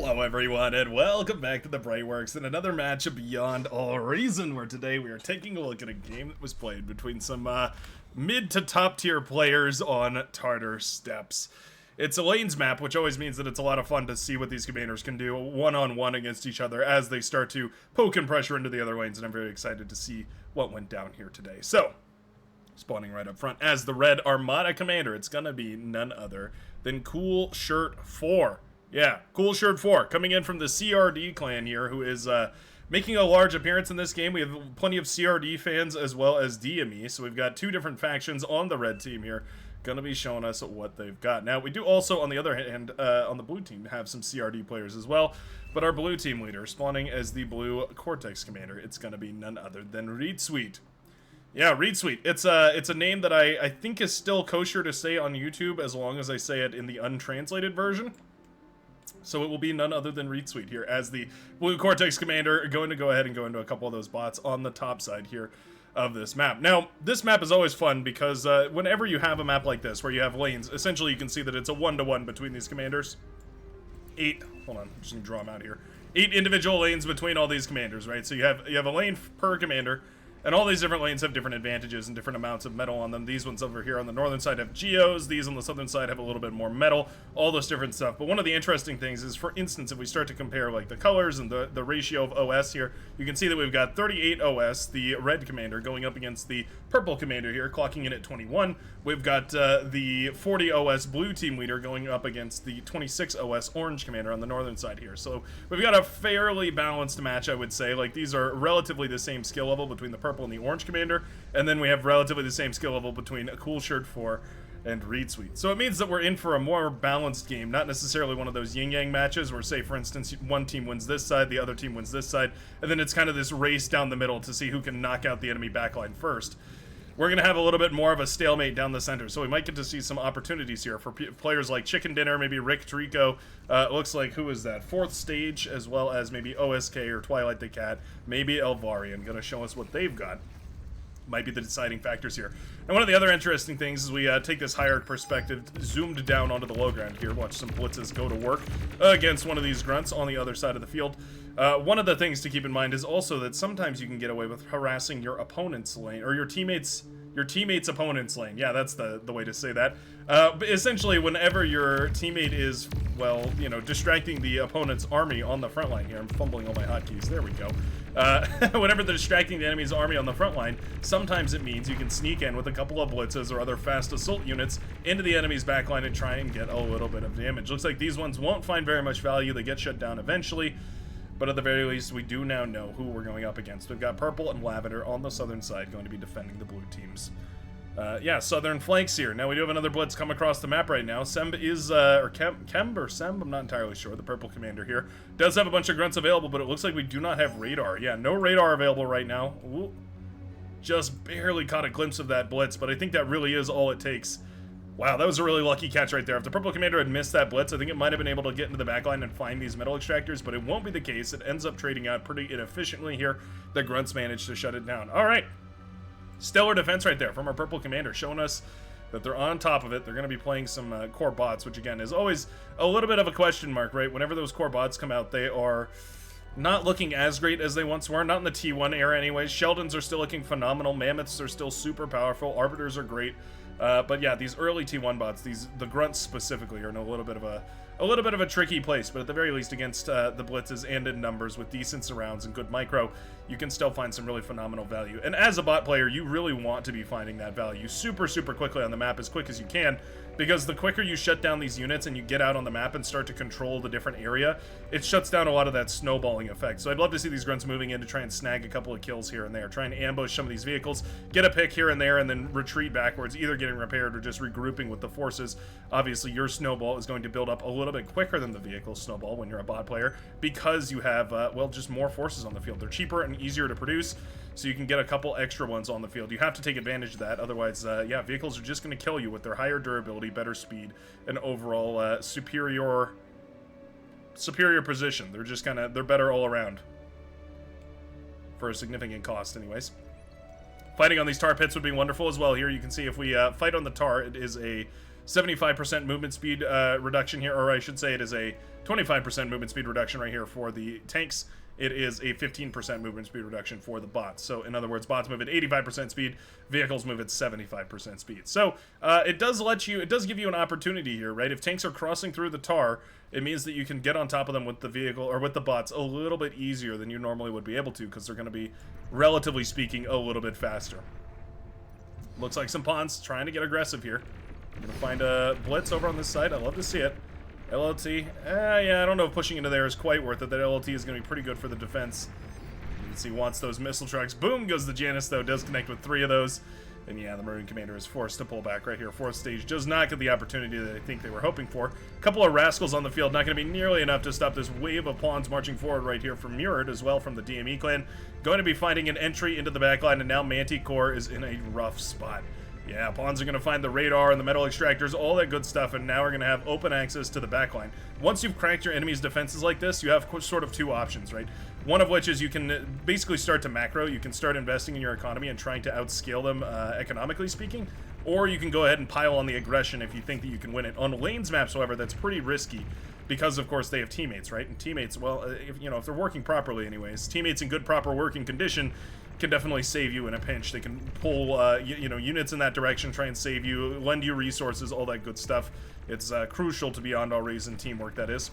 Hello everyone and welcome back to the Brightworks and another match of Beyond All Reason, where today we are taking a look at a game that was played between some mid to top tier players on Tartar Steppes. It's a lanes map, which always means that it's a lot of fun to see what these commanders can do one-on-one against each other as they start to poke and pressure into the other lanes, and I'm very excited to see what went down here today. So, spawning right up front as the Red Armada commander, it's gonna be none other than Cool Shirt 4. Yeah, Cool Shirt 4, coming in from the CRD clan here, who is making a large appearance in this game. We have plenty of CRD fans as well as DME, so we've got two different factions on the red team here, gonna be showing us what they've got. Now, we do also, on the other hand, on the blue team, have some CRD players as well, but our blue team leader, spawning as the blue Cortex commander, it's gonna be none other than Reed Sweet. Yeah, Reed Sweet. It's a name that I think is still kosher to say on YouTube as long as I say it in the untranslated version. So it will be none other than Reed Sweet here as the Blue Cortex Commander, going to go ahead and go into a couple of those bots on the top side here of this map. Now, this map is always fun because whenever you have a map like this where you have lanes, essentially you can see that it's a one-to-one between these commanders. Hold on, I'm just going to draw them out here. 8 individual lanes between all these commanders, right? So you have a lane per commander. And all these different lanes have different advantages and different amounts of metal on them. These ones over here on the northern side have geos. These on the southern side have a little bit more metal. All this different stuff. But one of the interesting things is, for instance, if we start to compare like the colors and the ratio of OS here, you can see that we've got 38 OS, the red commander, going up against the purple commander here, clocking in at 21. We've got the 40 OS blue team leader going up against the 26 OS orange commander on the northern side here. So we've got a fairly balanced match, I would say. Like, these are relatively the same skill level between the purple and the orange commander, and then we have relatively the same skill level between Cool Shirt 4 and Reed Sweet. So it means that we're in for a more balanced game, not necessarily one of those yin-yang matches where, say, for instance, one team wins this side, the other team wins this side, and then it's kind of this race down the middle to see who can knock out the enemy backline first. We're going to have a little bit more of a stalemate down the center, so we might get to see some opportunities here for players like Chicken Dinner, maybe Rick Trico. It looks like, who is that? Fourth Stage, as well as maybe OSK or Twilight the Cat, maybe Elvarian, going to show us what they've got. Might be the deciding factors here. And one of the other interesting things is we take this higher perspective, zoomed down onto the low ground here, watch some blitzes go to work against one of these grunts on the other side of the field. One of the things to keep in mind is also that sometimes you can get away with harassing your opponent's lane, or your teammate's opponent's lane. Yeah, that's the way to say that. But essentially, whenever your teammate is, well, you know, distracting the opponent's army on the front line here. I'm fumbling all my hotkeys. There we go. Whenever they're distracting the enemy's army on the front line, sometimes it means you can sneak in with a couple of blitzes or other fast assault units into the enemy's backline and try and get a little bit of damage. Looks like these ones won't find very much value. They get shut down eventually. But at the very least, we do now know who we're going up against. We've got purple and lavender on the southern side going to be defending the blue teams. Yeah, southern flanks here. Now, we do have another blitz come across the map right now. Semb is, or Kemb or Semb, I'm not entirely sure. The purple commander here does have a bunch of grunts available, but it looks like we do not have radar. Yeah, no radar available right now. Ooh, just barely caught a glimpse of that blitz, but I think that really is all it takes. Wow, that was a really lucky catch right there. If the purple commander had missed that blitz, I think it might have been able to get into the backline and find these metal extractors, but it won't be the case. It ends up trading out pretty inefficiently here. The grunts managed to shut it down. All right. Stellar defense right there from our purple commander, showing us that they're on top of it. They're going to be playing some core bots, which again is always a little bit of a question mark, right? Whenever those core bots come out, they are not looking as great as they once were. Not in the T1 era anyways. Sheldons are still looking phenomenal. Mammoths are still super powerful. Arbiters are great. But yeah, these early T1 bots, the grunts specifically, are in a little bit of a tricky place. But at the very least, against the blitzes and in numbers with decent surrounds and good micro, you can still find some really phenomenal value. And as a bot player, you really want to be finding that value super quickly on the map, as quick as you can, because the quicker you shut down these units and you get out on the map and start to control the different area, it shuts down a lot of that snowballing effect. So I'd love to see these grunts moving in to try and snag a couple of kills here and there, try and ambush some of these vehicles, get a pick here and there, and then retreat backwards, either getting repaired or just regrouping with the forces. Obviously, your snowball is going to build up a little bit quicker than the vehicle's snowball when you're a bot player, because you have, well, just more forces on the field. They're cheaper and easier to produce, so you can get a couple extra ones on the field. You have to take advantage of that, otherwise, yeah, vehicles are just going to kill you with their higher durability, better speed, and overall superior position. They're just kind of, they're better all around for a significant cost anyways. Fighting on these tar pits would be wonderful as well. Here you can see if we fight on the tar, it is a 75% movement speed reduction here, or I should say it is a 25% movement speed reduction right here for the tanks. It is a 15% movement speed reduction for the bots. So in other words, bots move at 85% speed, vehicles move at 75% speed. So it does give you an opportunity here, right? If tanks are crossing through the tar, it means that you can get on top of them with the vehicle or with the bots a little bit easier than you normally would be able to, because they're going to be, relatively speaking, a little bit faster. Looks like some pawns trying to get aggressive here. I'm going to find a blitz over on this side. I love to see it. LLT, yeah, I don't know if pushing into there is quite worth it. That LLT is going to be pretty good for the defense. You can see wants those missile trucks. Boom goes the Janus, though. Does connect with 3 of those. And yeah, the Marine Commander is forced to pull back right here. 4th stage does not get the opportunity that I think they were hoping for. A couple of rascals on the field, not going to be nearly enough to stop this wave of pawns marching forward right here from Murid, as well from the DME clan. Going to be finding an entry into the backline, and now Manticore is in a rough spot. Yeah, pawns are going to find the radar and the metal extractors, all that good stuff, and now we're going to have open access to the backline. Once you've cracked your enemy's defenses like this, you have sort of 2 options, right? One of which is you can basically start to macro. You can start investing in your economy and trying to outscale them economically speaking, or you can go ahead and pile on the aggression if you think that you can win it. On lanes maps, however, that's pretty risky because, of course, they have teammates, right? And teammates, well, if they're working properly anyways, teammates in good, proper working condition can definitely save you in a pinch. They can pull, units in that direction, try and save you, lend you resources, all that good stuff. It's crucial to beyond all reason teamwork, that is.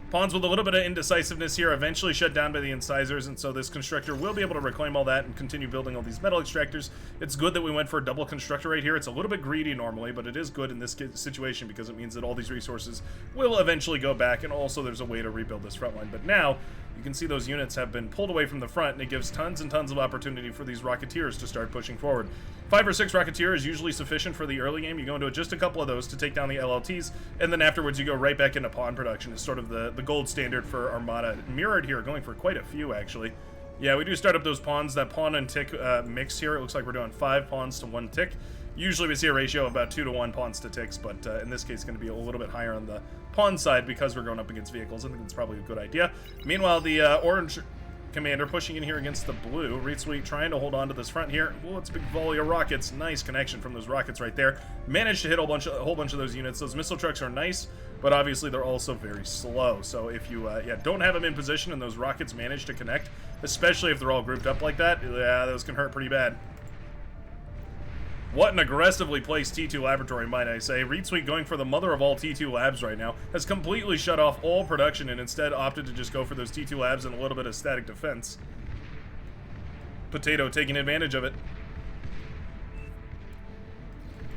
Pawns with a little bit of indecisiveness here, eventually shut down by the incisors, and so this constructor will be able to reclaim all that and continue building all these metal extractors. It's good that we went for a double constructor right here. It's a little bit greedy normally, but it is good in this situation because it means that all these resources will eventually go back, and also there's a way to rebuild this front line. But now, you can see those units have been pulled away from the front, and it gives tons and tons of opportunity for these Rocketeers to start pushing forward. 5 or 6 Rocketeer is usually sufficient for the early game. You go into just a couple of those to take down the LLTs, and then afterwards you go right back into pawn production. It's sort of the gold standard for Armada. Mirrored here, going for quite a few, actually. Yeah, we do start up those pawns. That pawn and tick mix here, it looks like we're doing 5 pawns to 1 tick. Usually we see a ratio of about 2 to 1 pawns to ticks, but in this case it's going to be a little bit higher on the pawn side because we're going up against vehicles. I think that's probably a good idea. Meanwhile, the orange commander pushing in here against the blue. Retweet trying to hold on to this front here. Well, it's a big volley of rockets. Nice connection from those rockets right there. Managed to hit a whole bunch of those units. Those missile trucks are nice, but obviously they're also very slow. So if you don't have them in position and those rockets manage to connect, especially if they're all grouped up like that, yeah, those can hurt pretty bad. What an aggressively placed T2 laboratory, might I say. Retweet going for the mother of all T2 labs right now has completely shut off all production and instead opted to just go for those T2 labs and a little bit of static defense. Potato taking advantage of it.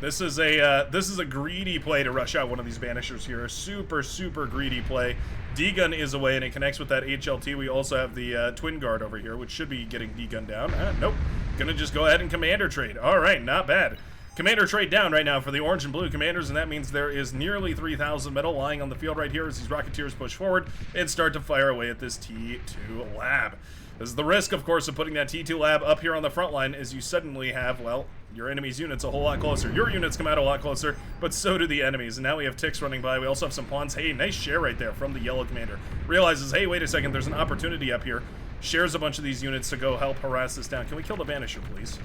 This is a greedy play to rush out one of these banishers here. A super, super greedy play. D-gun is away and it connects with that HLT. We also have the twin guard over here, which should be getting D-gun down. Nope. Gonna just go ahead and commander trade. All right, not bad. Commander trade down right now for the orange and blue commanders, and that means there is nearly 3,000 metal lying on the field right here as these Rocketeers push forward and start to fire away at this T2 lab. This is the risk, of course, of putting that T2 lab up here on the front line, is you suddenly have, well, your enemy's units a whole lot closer. Your units come out a lot closer, but so do the enemies. And now we have ticks running by. We also have some pawns. Hey, nice share right there from the yellow commander. Realizes, hey, wait a second, there's an opportunity up here. Shares a bunch of these units to go help harass this down. Can we kill the Banisher, please?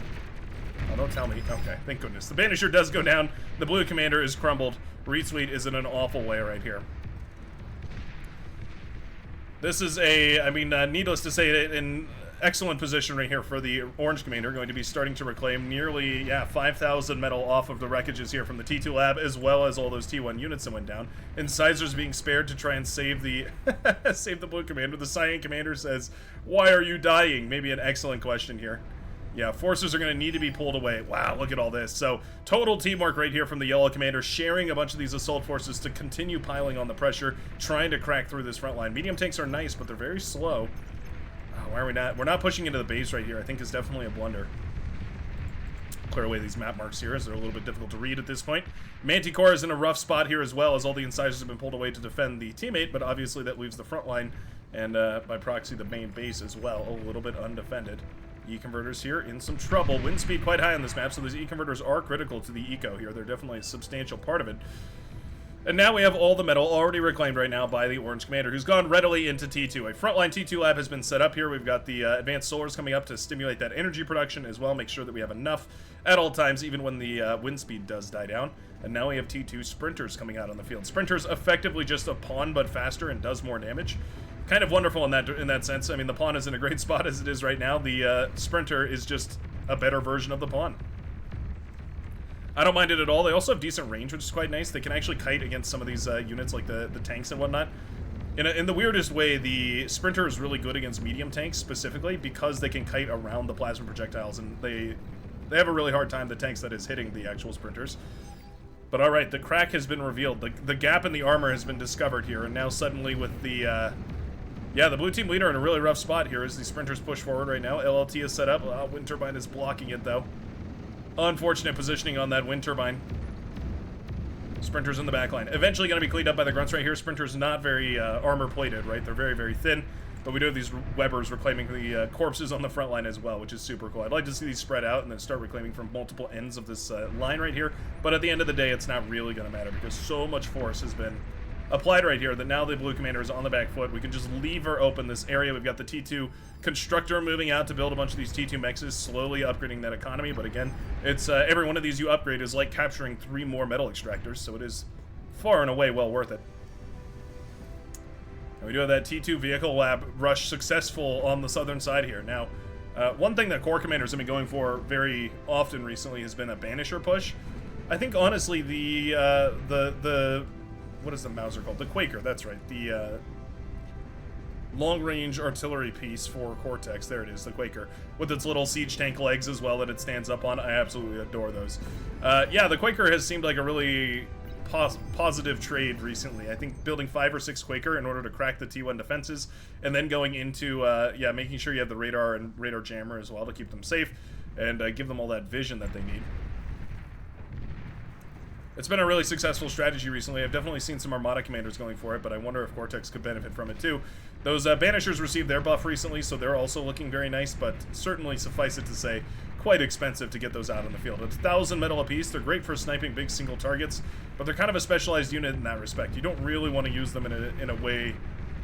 Oh, don't tell me. Okay, thank goodness. The Banisher does go down. The blue commander is crumbled. Retweet is in an awful way right here. This is needless to say, an excellent position right here for the orange commander, going to be starting to reclaim nearly, 5,000 metal off of the wreckages here from the T2 lab, as well as all those T1 units that went down. Incisors being spared to try and save the save the blue commander. The cyan commander says, "Why are you dying?" Maybe an excellent question here. Yeah, forces are going to need to be pulled away. Wow, look at all this. So, total teamwork right here from the yellow commander, sharing a bunch of these assault forces to continue piling on the pressure, trying to crack through this front line. Medium tanks are nice, but they're very slow. Oh, why are we not? We're not pushing into the base right here. I think it's definitely a blunder. Clear away these map marks here, as they're a little bit difficult to read at this point. Manticore is in a rough spot here as well, as all the incisors have been pulled away to defend the teammate, but obviously that leaves the front line, and by proxy the main base as well, a little bit undefended. E-converters here in some trouble. Wind speed quite high on this map, so these E-converters are critical to the eco here. They're definitely a substantial part of it. And now we have all the metal already reclaimed right now by the Orange Commander, who's gone readily into T2. A frontline T2 lab has been set up here. We've got the advanced solars coming up to stimulate that energy production as well, make sure that we have enough at all times, even when the wind speed does die down. And now we have T2 sprinters coming out on the field. Sprinters effectively just a pawn, but faster and does more damage. Kind of wonderful in that sense. I mean, the pawn is in a great spot as it is right now. The sprinter is just a better version of the pawn. I don't mind it at all. They also have decent range, which is quite nice. They can actually kite against some of these units, like the tanks and whatnot. In the weirdest way, the sprinter is really good against medium tanks specifically because they can kite around the plasma projectiles, and they have a really hard time, the tanks that is, hitting the actual sprinters. But all right, the crack has been revealed. The gap in the armor has been discovered here, and now suddenly with the yeah, the blue team leader in a really rough spot here as the sprinters push forward right now. LLT is set up. Wind turbine is blocking it though. Unfortunate positioning on that wind turbine. Sprinters in the back line. Eventually going to be cleaned up by the grunts right here. Sprinters not very armor plated, right? They're very, very thin. But we do have these webbers reclaiming the corpses on the front line as well, which is super cool. I'd like to see these spread out and then start reclaiming from multiple ends of this line right here. But at the end of the day, it's not really going to matter because so much force has been applied right here that now the blue commander is on the back foot. We can just leave her open this area. We've got the T2 constructor moving out to build a bunch of these T2 mexes, slowly upgrading that economy. But again, it's every one of these you upgrade is like capturing 3 more metal extractors, so it is far and away well worth it. And we do have that T2 vehicle lab rush successful on the southern side here. Now, one thing that core commanders have been going for very often recently has been a banisher push. I think honestly the what is the Mauser called? The Quaker, that's right. The long-range artillery piece for Cortex. There it is, the Quaker. With its little siege tank legs as well that it stands up on. I absolutely adore those. Yeah, the Quaker has seemed like a really positive trade recently. I think building 5 or 6 Quaker in order to crack the T1 defenses, and then going into, yeah, making sure you have the radar and radar jammer as well to keep them safe, and give them all that vision that they need. It's been a really successful strategy recently. I've definitely seen some Armada commanders going for it, but I wonder if Cortex could benefit from it too. Those Banishers received their buff recently, so they're also looking very nice, but certainly, suffice it to say, quite expensive to get those out on the field. It's 1,000 metal apiece. They're great for sniping big single targets, but they're kind of a specialized unit in that respect. You don't really want to use them in a way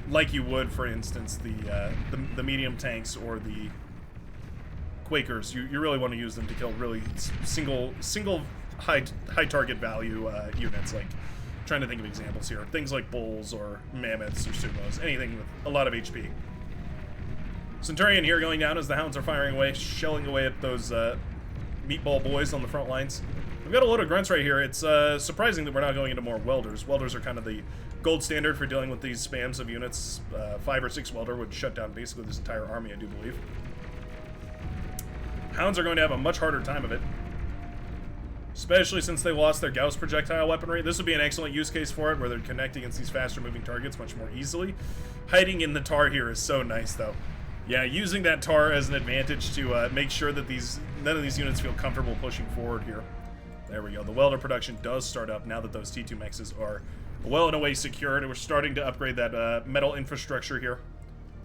like you would, for instance, the medium tanks or the Quakers. You really want to use them to kill really single high target value units. Like, trying to think of examples here. Things like bulls or mammoths or sumos. Anything with a lot of HP. Centurion here going down as the hounds are firing away, shelling away at those meatball boys on the front lines. We've got a load of grunts right here. It's surprising that we're not going into more welders. Welders are kind of the gold standard for dealing with these spams of units. 5 or 6 welder would shut down basically this entire army, I do believe. Hounds are going to have a much harder time of it, especially since they lost their Gauss projectile weaponry. This would be an excellent use case for it, where they'd connect against these faster moving targets much more easily. Hiding in the tar here is so nice, though. Yeah, using that tar as an advantage to make sure that none of these units feel comfortable pushing forward here. There we go. The welder production does start up now that those T2 mexes are well and away secured, and we're starting to upgrade that metal infrastructure here.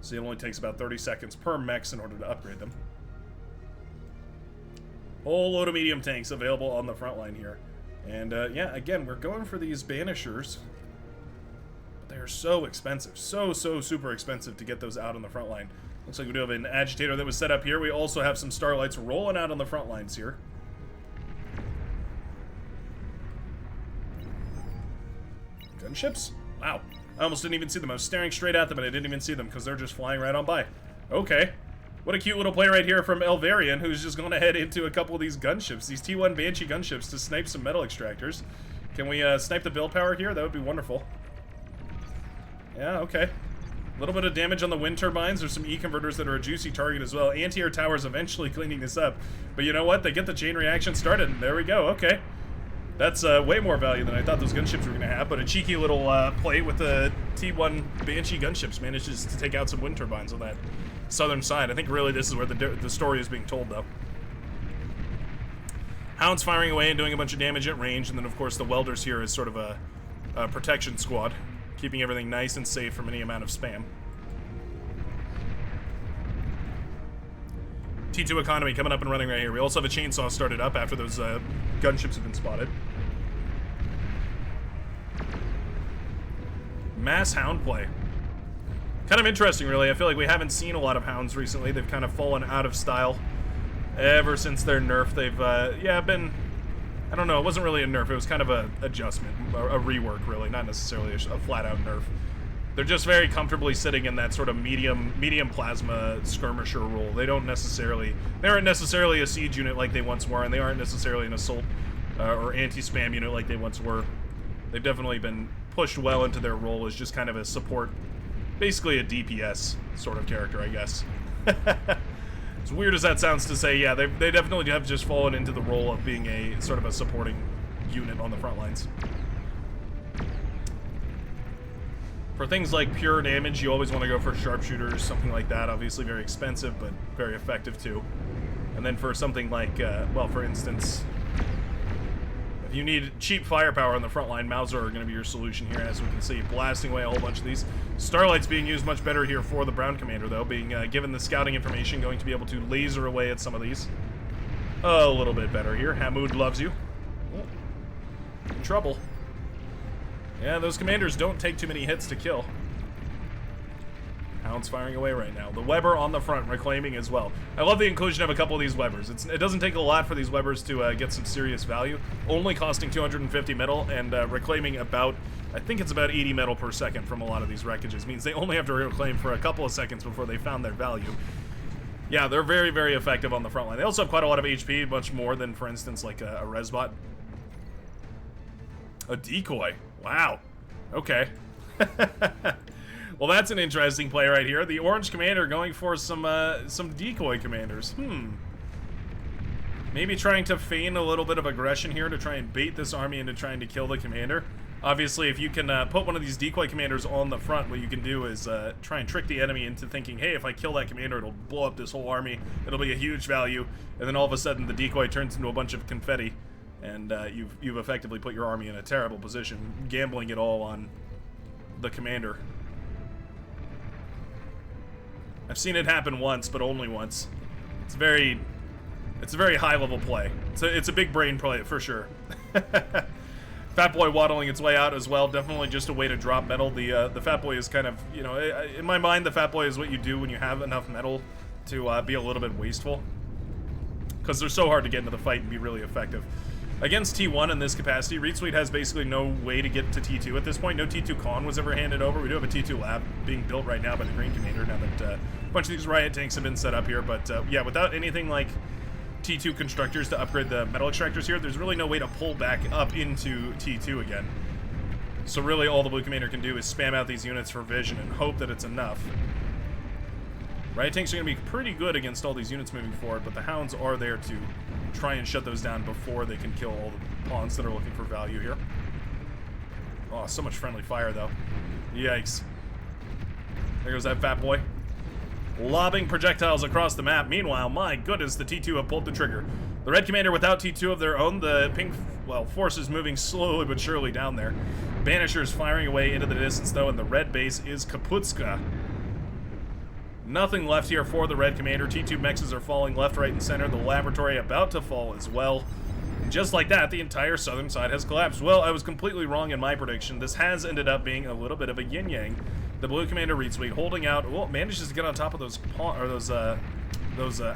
So it only takes about 30 seconds per mex in order to upgrade them. Whole load of medium tanks available on the front line here. And yeah, again, we're going for these banishers. But they are so expensive. So super expensive to get those out on the front line. Looks like we do have an agitator that was set up here. We also have some starlights rolling out on the front lines here. Gunships? Wow. I almost didn't even see them. I was staring straight at them and I didn't even see them because they're just flying right on by. Okay. What a cute little play right here from Elvarian, who's just going to head into a couple of these gunships, these T1 Banshee gunships, to snipe some metal extractors. Can we snipe the build power here? That would be wonderful. Yeah, okay. A little bit of damage on the wind turbines. There's some E-converters that are a juicy target as well. Anti-air towers eventually cleaning this up. But you know what? They get the chain reaction started, and there we go. Okay. That's way more value than I thought those gunships were going to have, but a cheeky little play with the T1 Banshee gunships manages to take out some wind turbines on that southern side. I think really this is where the story is being told, though. Hounds firing away and doing a bunch of damage at range, and then of course the welders here is sort of a protection squad, keeping everything nice and safe from any amount of spam. T2 economy coming up and running right here. We also have a chainsaw started up after those gunships have been spotted. Mass hound play. Kind of interesting, really. I feel like we haven't seen a lot of hounds recently. They've kind of fallen out of style ever since their nerf. They've, yeah, been... I don't know, it wasn't really a nerf. It was kind of a adjustment, a rework, really. Not necessarily a flat-out nerf. They're just very comfortably sitting in that sort of medium plasma skirmisher role. They aren't necessarily a siege unit like they once were, and they aren't necessarily an assault or anti-spam unit like they once were. They've definitely been pushed well into their role as just kind of a support, basically a DPS sort of character, I guess. As weird as that sounds to say, yeah, they definitely have just fallen into the role of being a sort of a supporting unit on the front lines. For things like pure damage, you always want to go for sharpshooters, something like that. Obviously very expensive, but very effective too. And then for something like, well, for instance, if you need cheap firepower on the front line, Mauser are going to be your solution here. As we can see, blasting away a whole bunch of these. Starlight's being used much better here for the Brown Commander, though, being given the scouting information, going to be able to laser away at some of these. A little bit better here. Hamoud loves you. Oh. In trouble. Yeah, those commanders don't take too many hits to kill. Hound's firing away right now. The Weber on the front, reclaiming as well. I love the inclusion of a couple of these Webers. It doesn't take a lot for these Webers to get some serious value. Only costing 250 metal and reclaiming about, I think it's about 80 metal per second from a lot of these wreckages. Means they only have to reclaim for a couple of seconds before they found their value. Yeah, they're very, very effective on the front line. They also have quite a lot of HP, much more than, for instance, like a Resbot. A decoy. Wow. Okay. Well, that's an interesting play right here. The Orange Commander going for some decoy commanders. Maybe trying to feign a little bit of aggression here to try and bait this army into trying to kill the commander. Obviously, if you can put one of these decoy commanders on the front, what you can do is try and trick the enemy into thinking, hey, if I kill that commander, it'll blow up this whole army. It'll be a huge value. And then all of a sudden, the decoy turns into a bunch of confetti. And you've effectively put your army in a terrible position, gambling it all on the commander. I've seen it happen once, but only once. It's a very high level play. It's a big brain play for sure. Fat Boy waddling its way out as well. Definitely just a way to drop metal. The Fat Boy is kind of, you know, in my mind, the Fat Boy is what you do when you have enough metal to be a little bit wasteful, because they're so hard to get into the fight and be really effective. Against T1 in this capacity, Reed Suite has basically no way to get to T2 at this point. No T2 con was ever handed over. We do have a T2 lab being built right now by the Green Commander, now that a bunch of these riot tanks have been set up here. But yeah, without anything like T2 constructors to upgrade the metal extractors here, there's really no way to pull back up into T2 again. So really all the Blue Commander can do is spam out these units for vision and hope that it's enough. Riot tanks are going to be pretty good against all these units moving forward, but the Hounds are there to try and shut those down before they can kill all the pawns that are looking for value here. Oh, so much friendly fire, though. Yikes. There goes that Fat Boy. Lobbing projectiles across the map. Meanwhile, my goodness, the T2 have pulled the trigger. The Red Commander without T2 of their own. The pink, well, forces moving slowly but surely down there. Banishers firing away into the distance, though, and the red base is Kaputska. Nothing left here for the Red Commander. T2 mexes are falling left, right, and center. The laboratory about to fall as well. And just like that, the entire southern side has collapsed. Well, I was completely wrong in my prediction. This has ended up being a little bit of a yin-yang. The Blue Commander Reed Suite holding out. Well, manages to get on top of those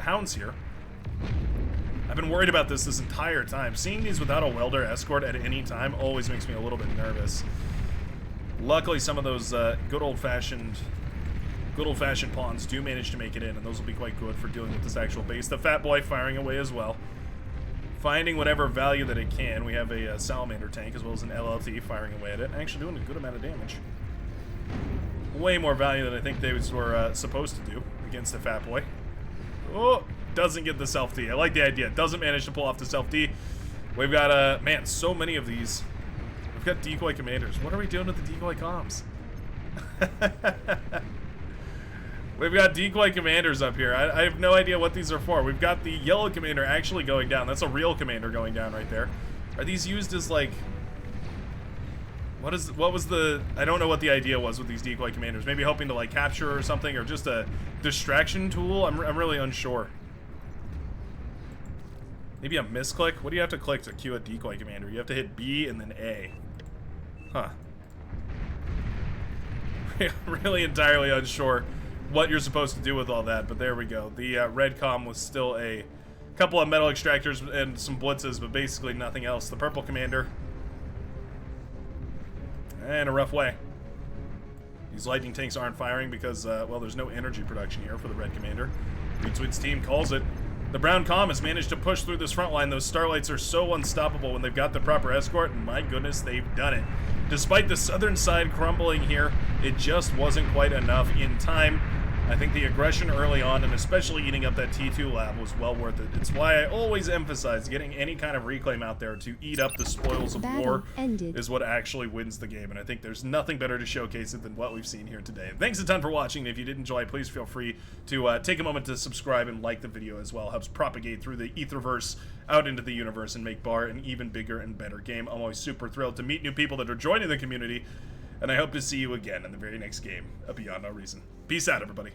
hounds here. I've been worried about this entire time. Seeing these without a welder escort at any time always makes me a little bit nervous. Luckily, some of those good old-fashioned pawns do manage to make it in, and those will be quite good for dealing with this actual base. The Fat Boy firing away as well. Finding whatever value that it can. We have a Salamander tank as well as an LLT firing away at it. Actually doing a good amount of damage. Way more value than I think they were supposed to do against the Fat Boy. Oh, doesn't get the self-D. I like the idea. Doesn't manage to pull off the self-D. We've got, man, so many of these. We've got decoy commanders. What are we doing with the decoy comms? We've got decoy commanders up here. I have no idea what these are for. We've got the yellow commander actually going down. That's a real commander going down right there. Are these used as, like... What was the... I don't know what the idea was with these decoy commanders. Maybe hoping to, like, capture or something, or just a distraction tool? I'm really unsure. Maybe a misclick? What do you have to click to cue a decoy commander? You have to hit B and then A. Huh. really entirely unsure what you're supposed to do with all that, but there we go. The red comm was still a couple of metal extractors and some blitzes, but basically nothing else. The purple commander, in a rough way. These lightning tanks aren't firing because, well, there's no energy production here for the red commander. Green Sweet's team calls it. The brown comm has managed to push through this front line. Those starlights are so unstoppable when they've got the proper escort, and my goodness, they've done it. Despite the southern side crumbling here, it just wasn't quite enough in time. I think the aggression early on, and especially eating up that T2 lab, was well worth it. It's why I always emphasize getting any kind of reclaim out there to eat up the spoils of war is what actually wins the game, and I think there's nothing better to showcase it than what we've seen here today. Thanks a ton for watching. If you did enjoy, please feel free to take a moment to subscribe and like the video as well. It helps propagate through the Etherverse out into the universe and make Bar an even bigger and better game. I'm always super thrilled to meet new people that are joining the community, and I hope to see you again in the very next game of Beyond No Reason. Peace out, everybody.